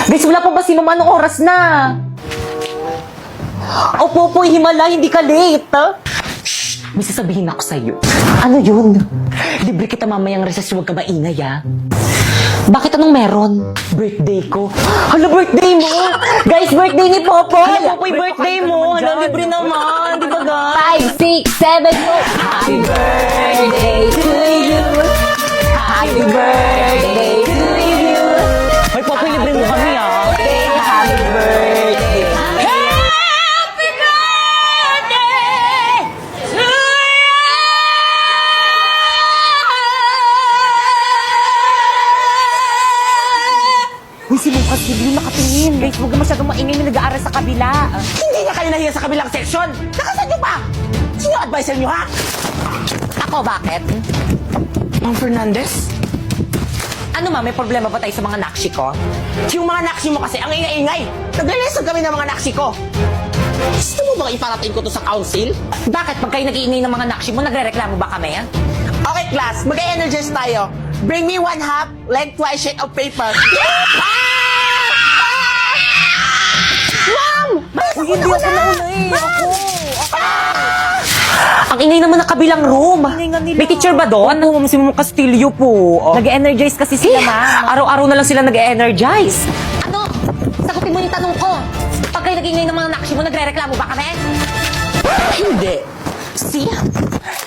Guys, wala pa ba si Mama? Anong oras na? Opo po, himala, hindi ka late. May sasabihin ako sa'yo. Ano yun? Libre kita mamayang recess, huwag ka maingay, ha? Bakit anong meron? Birthday ko. Hala, birthday mo! Guys, birthday ni Popoy! Hala, Popoy, birthday mo! Hala, libre naman! Di ba, guys? 5, 6, 7, go! Happy birthday to you! Happy birthday to you! Hoy, Popoy, libre mo kami, ha? Happy birthday! Happy birthday to Uy, si Lucas, hindi nakatingin. Guys, huwag ka masyadong maingay na nag-aaral sa kabila. Hindi niya kayo nahiya sa kabilang section! Nakasan niyo pa! Sino advisor niyo, ha? Ako, bakit? Ma'am Fernandez? Ano ma, may problema ba tayo sa mga nakshi ko? Yung mga naksi mo kasi ang ingay-ingay! Nagle-lesson kami ng mga naksi ko! Gusto mo bang iparating ko to sa council? Bakit? Pag kayo nag-iingay ng mga nakshi mo, nagre-reklamo ba kami? Okay, class. Mag-energize tayo. Bring me 1/2 lengthwise sheet of paper. Ma'am! Uy, hindi ako nauna eh. Ang ingay naman ng kabilang room. May teacher ba doon? Oo, si Mama Castillo po. Nag-energize kasi sila, ma'am. Araw-araw na lang sila nag-energize. Ano? Sagutin mo yung tanong ko. Pag kayo nag-iingay ng mga nakshi mo, nagre-reklamo ba kami? Hindi. See?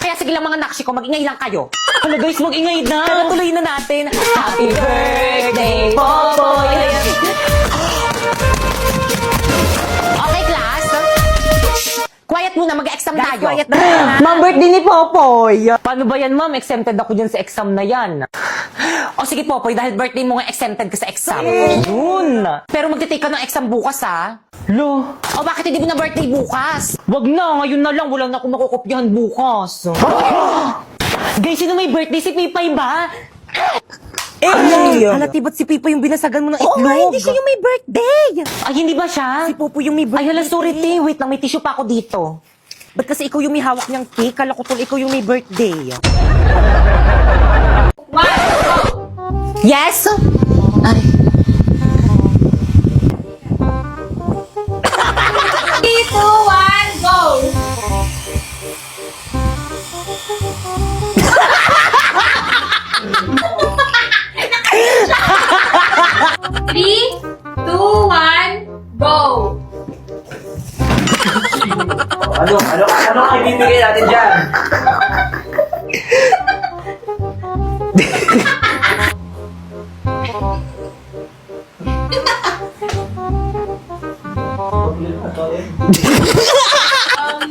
Kaya sige lang mga nakshi ko, mag-ingay lang kayo. Hala guys, mag-ingay na. Tara, tuloy na natin. Happy birthday, Popoy! Okay, class? Quiet muna, mag-exam tayo. Quiet na. Ma'am, birthday ni Popoy. Paano ba yan, ma'am? Exempted ako dyan sa exam na yan. O sige, Popoy, dahil birthday mo nga exempted ka sa exam. Yun. Pero magtitake ka ng exam bukas, ha? Lo. O bakit hindi mo na birthday bukas? Wag na, ngayon na lang. Wala na akong makukopyahan bukas. Guys, sino may birthday? Si Pipay ba? Halati ba't si Pipa yung binasagan mo ng itlog? Oo nga, hindi siya yung may birthday. Ay, hindi ba siya? Si Popo yung may birthday. Ay, hala, sorry, te. Wait lang, may tissue pa ako dito. Ba't kasi ikaw yung may hawak niyang cake? Kala ko tol, ikaw yung may birthday. Yes? Ay. 3, 2, 1, go! Three, two, one, go! Ano ang ibibigay natin dyan?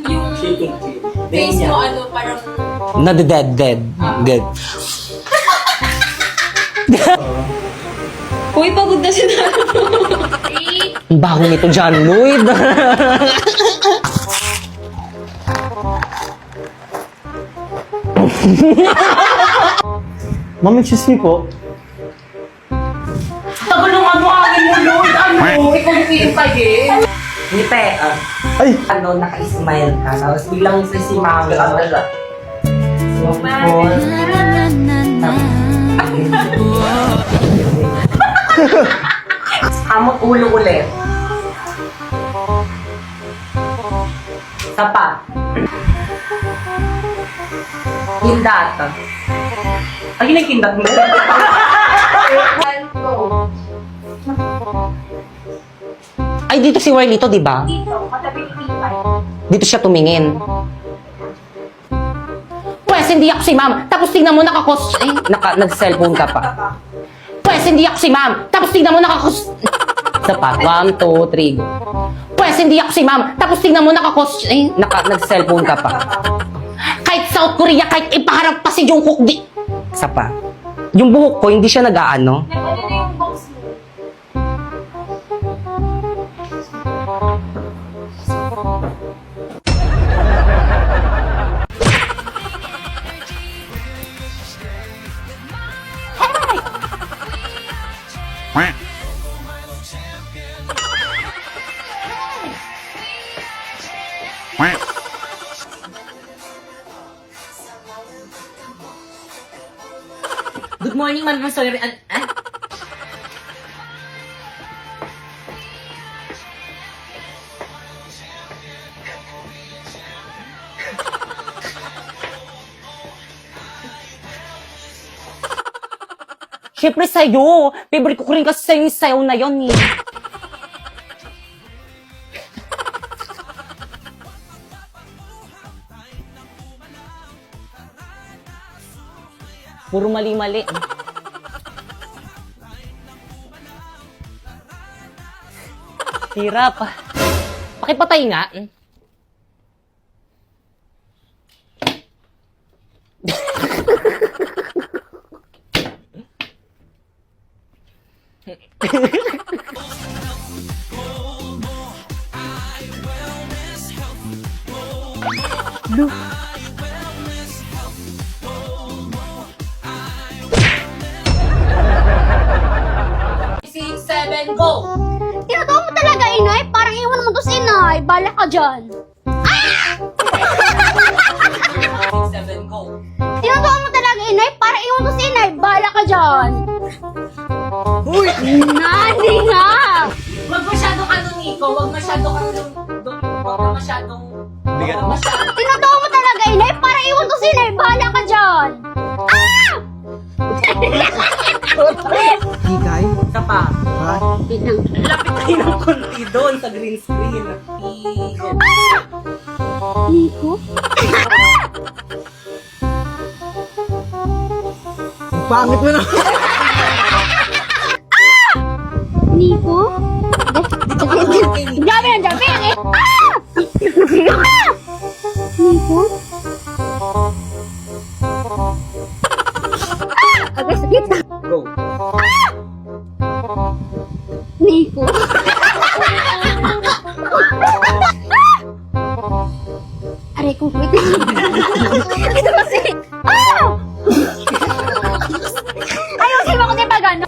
Yung face mo, ano, parang... Dead. Dead. Uy, pagod na si Nano. 3, Ang bago nito, John Lloyd. Ma'am, excuse me po. Tagalong ano akin mo, Lord? Ano? Ikaw yung iintayin? Nipe, Ay! ano, naka-smile ka. Tapos biglang si Mami. Amot ulo ulit. Tapa. Kindat. Ay, yun ang kindat mo. 1, go. Ay, dito si Warlito, di ba? Dito, matabi ni Pipay. Dito siya tumingin. Pwes, hindi ako si ma'am. Tapos tingnan mo nakakos... Eh, nag-cellphone ka pa. Pwes, hindi ako si ma'am. Tapos tingnan mo nakakos... Isa pa. 1, 2, 3, go. Pwes, hindi ako si ma'am. Tapos tingnan mo nakakos... Eh, nag-cellphone ka pa. Kahit South Korea, kahit ipaharap pa si Jungkook, di... Isa pa. Yung buhok ko, hindi siya nag-aano. Ano na yung box mo? Good morning, ma'am. Sorry. Siyempre sa'yo. Favorite ko rin kasi sa'yo yung sayaw na yun eh. Puro mali-mali. Hirap. Pakipatay nga. Six, seven, go! Tinatawa mo talaga, inay? Parang iwan mo to si inay. Bala ka dyan. Six, seven, go! Tinatawa mo talaga, inay? Parang iwan mo to si inay. Bala ka dyan. Uy! Nani nga! Wag masyadong ano, Nico. Wag masyadong ano. Wag na masyadong... Bigat. Wag masyadong... Tinatawa mo talaga, inay? Parang iwan to si inay. Bala ka dyan. Ah! Higay? Isa pa. Ha? Lapit tayo ng konti doon sa green screen. Nico? Ang pangit mo na. Nico? Grabe yan, grabe yan eh. Ah! Nico? Agad sakit. Go. Nico? Aray ko, wait. Ito kasi. Ah! Ayusin mo ko din pag ano.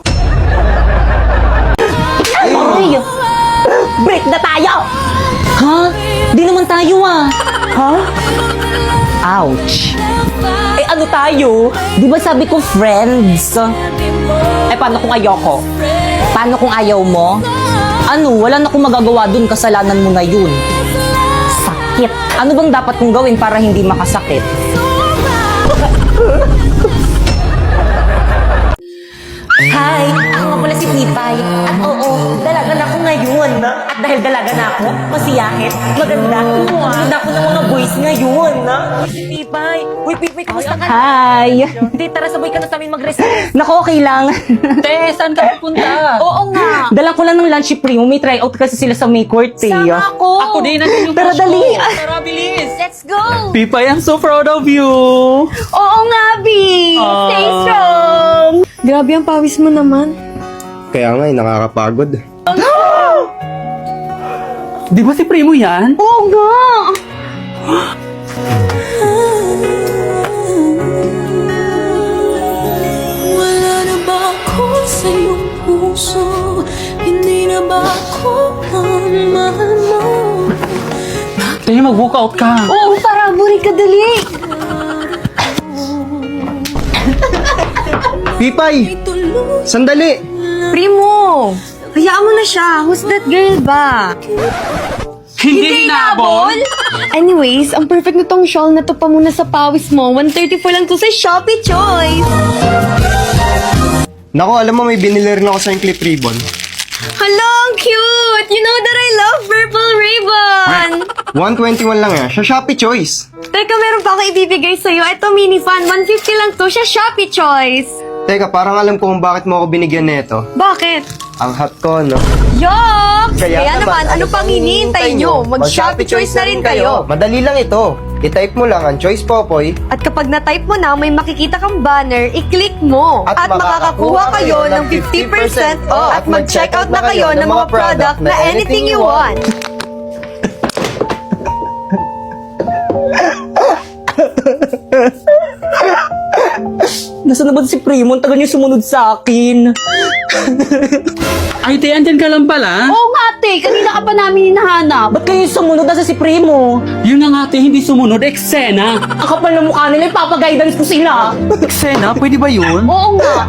Ay! Break na tayo! Ha? Di naman tayo ah. Ha? Ouch. Eh ano tayo? Di ba sabi ko friends? Eh paano kung ayoko? Paano kung ayaw mo? Ano, wala na akong magagawa dun, kasalanan mo na yun. Sakit. Ano bang dapat kong gawin para hindi makasakit? Hi! Ako nga pala si Pipay. At oo, dalaga na ako ngayon. At dahil dalaga na ako, masiyahin, maganda. Maganda ako ng mga boys ngayon. Si Pipay. Uy, Pipay, kamusta ka? Hi! Hindi, tara, sabay ka na sa amin mag-recess. Naku, okay lang. Te, saan ka pupunta? Oo nga. Dala ko lang ng lunch primo. May try out kasi sila sa May Court eh. Ako din, nandun yung Tara, crush ko. dali. Tara, bilis. Let's go! Pipay, I'm so proud of you. Oo nga, B! Stay strong! Grabe ang pawis mo naman. Kaya nga, nakakapagod. Di ba si Primo yan? Oo nga! Wala na ba ako sa iyong puso? Hindi na ba ako ang mahal mo? Te, mag-walkout ka. Oo, tara, buri ka dali! Pipay! Sandali! Primo! Hayaan mo na siya. Who's that girl ba? Hindi hinabol? Anyways, ang perfect na tong shawl na to pa muna sa pawis mo. 134 lang to sa Shopee Choice. Nako, alam mo may binili rin ako sa yung clip ribbon. Hala, ang cute! You know that I love purple ribbon! 121 lang yan, sa Shopee Choice. Teka, meron pa ako ibibigay sa'yo. Ito, mini fan. 150 lang to sa Shopee Choice. Teka, parang alam ko kung bakit mo ako binigyan nito. Bakit? Ang hot ko, no? Yoks! Kaya naman, ano pang hinihintay nyo? Mag-Shopee Choice na rin kayo. Madali lang ito. I-type mo lang ang Choice Popoy At kapag na-type mo na, may makikita kang banner, i-click mo. At makakakuha kayo ng 50% off. At mag-check out na kayo ng mga product na anything you want. Nasaan na ba si Primo? Ang tagal niyo sumunod sa akin. Ay, te, andyan ka lang pala. Oo nga, te! Kanina ka pa namin hinahanap. Ba't kayo sumunod? Nasa si Primo? Yun na nga, te, hindi sumunod. Eksena. Ang kapal ng mukha nila, ipapag-guidance ko sila. Eksena? Pwede ba yun? Oo nga.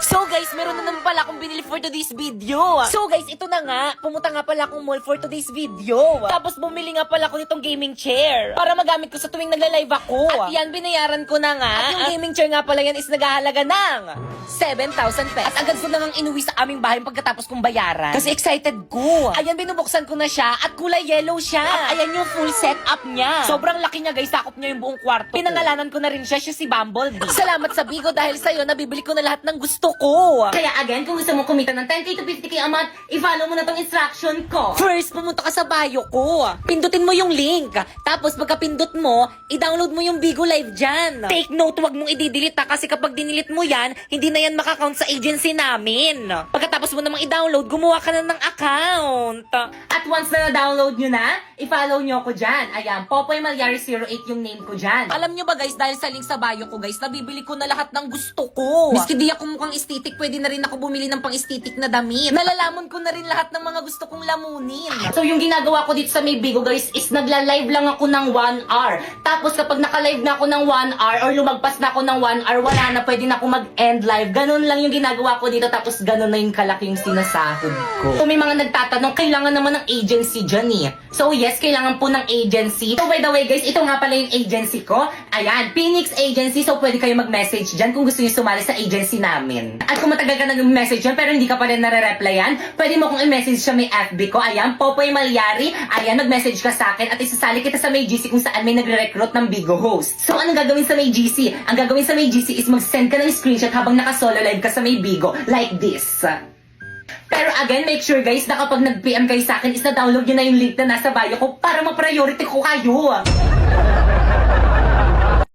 So guys, meron na naman pala akong binili for today's video. So guys, ito na nga. Pumunta nga pala akong mall for today's video. Tapos bumili nga pala ako nitong gaming chair para magamit ko sa tuwing nagla-live ako. At yan, binayaran ko na nga. At yung gaming chair nga pala yan is naghahalaga ng 7,000 pesos. At agad ko na nga inuwi sa aming bahay pagkatapos kong bayaran. Kasi excited ko. Ayan, binubuksan ko na siya at kulay yellow siya. At ayan yung full setup niya. Sobrang laki niya guys, sakop niya yung buong kwarto. Pinangalanan ko na rin siya si Bumblebee. Salamat sa Bigo dahil sa'yo, nabibili ko na lahat ng gusto ko. Kaya again, kung gusto mo kumita ng 10k to 50k a month, i-follow mo na tong instruction ko. First, pumunta ka sa bio ko. Pindutin mo yung link. Tapos, pagka-pindot mo, i-download mo yung Bigo Live dyan. Take note, wag mong i-delete kasi kapag dinilit mo yan, hindi na yan makakount sa agency namin. Pagkatapos mo namang i-download, gumawa ka na ng account. At once na na-download nyo na, i-follow nyo ako dyan. Ayan, Popoy Malyari 08 yung name ko dyan. Alam nyo ba guys, dahil sa link sa bio ko guys, nabibili ko na lahat ng gusto ko. Miski di ako mukhang estetik, pwede na rin ako bumili ng pang-estetik na damit. Nalalamon ko na rin lahat ng mga gusto kong lamunin. So yung ginagawa ko dito sa may Bigo guys is nagla-live lang ako ng 1 hour. Tapos kapag naka-live na ako ng 1 hour or lumagpas na ako ng 1 hour, wala na, pwede na ako mag-end live. Ganun lang yung ginagawa ko dito, tapos ganun na yung kalaki yung sinasahod ko. So may mga nagtatanong, kailangan naman ng agency dyan eh. So yes, kailangan po ng agency. So by the way guys, ito nga pala yung agency ko. Ayan, Phoenix Agency. So pwede kayo mag-message dyan kung gusto niyo sumali sa agency namin. At kung matagal ka nag-message dyan pero hindi ka pa rin nare-replyan, pwede mo kong i-message sa may FB ko. Ayan, Popoy Malyari. Ayan, mag-message ka sa akin at isasali kita sa may GC kung saan may nagre-recruit ng Bigo host. So anong gagawin sa may GC? Ang gagawin sa may GC is mag-send ka ng screenshot habang naka-solo live ka sa may Bigo. Like this. Pero again, make sure guys na kapag nag-PM kayo sa akin is na-download nyo na yung link na nasa bio ko para ma-priority ko kayo.